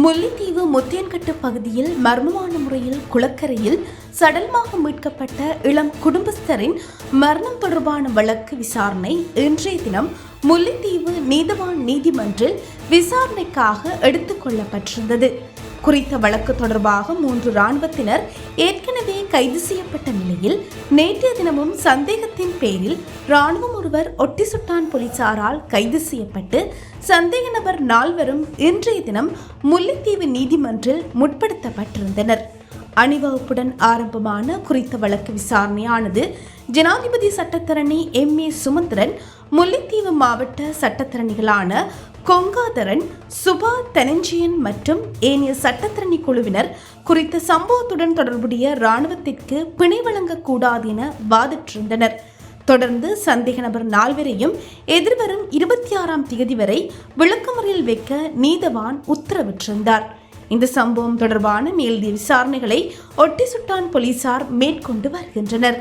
முல்லைத்தீவு முத்தியன்கட்டு பகுதியில் மர்மமான முறையில் குளக்கரையில் சடலமாக மீட்கப்பட்ட இளம் குடும்பஸ்தரின் மரணம் தொடர்பான வழக்கு விசாரணை இன்றைய தினம் முல்லைத்தீவு நீதவான் நீதிமன்றில் விசாரணைக்காக எடுத்துக் கொள்ளப்பட்டிருந்தது. குறித்த வழக்கு தொடர்பாக 3 இராணுவத்தினர் ஏற்கனவே கைது செய்யப்பட்ட நிலையில் நேற்றைய தினமும் சந்தேகத்தின் பேரில் இராணுவம் ஒருவர் ஒட்டிசுட்டான் போலீசாரால் கைது செய்யப்பட்டு சந்தேக நபர் 4 இன்றைய தினம் முல்லைத்தீவு நீதிமன்றில் முற்படுத்தப்பட்டிருந்தனர். அணிவகுப்புடன் ஆரம்பமான குறித்த வழக்கு விசாரணையானது ஜனாதிபதி சட்டத்தரணி M.A. சுமந்திரன், முல்லைத்தீவு மாவட்ட சட்டத்தரணிகளான கொங்காதரன், சுபா தனஞ்சியன் மற்றும் ஏனைய சட்டத்தரணி குழுவினர் குறித்த சம்பவத்துடன் தொடர்புடைய இராணுவத்திற்கு பிணை வழங்கக்கூடாது என வாதிட்டிருந்தனர். தொடர்ந்து சந்தேக நபர் 4 எதிர்வரும் 26ஆம் தேதி வரை விளக்கமறியல் வைக்க நீதவான் உத்தரவிட்டிருந்தார். இந்த சம்பவம் தொடர்பான மேலதிக விசாரணைகளை ஒட்டிசுட்டான் போலீசார் மேற்கொண்டு வருகின்றனர்.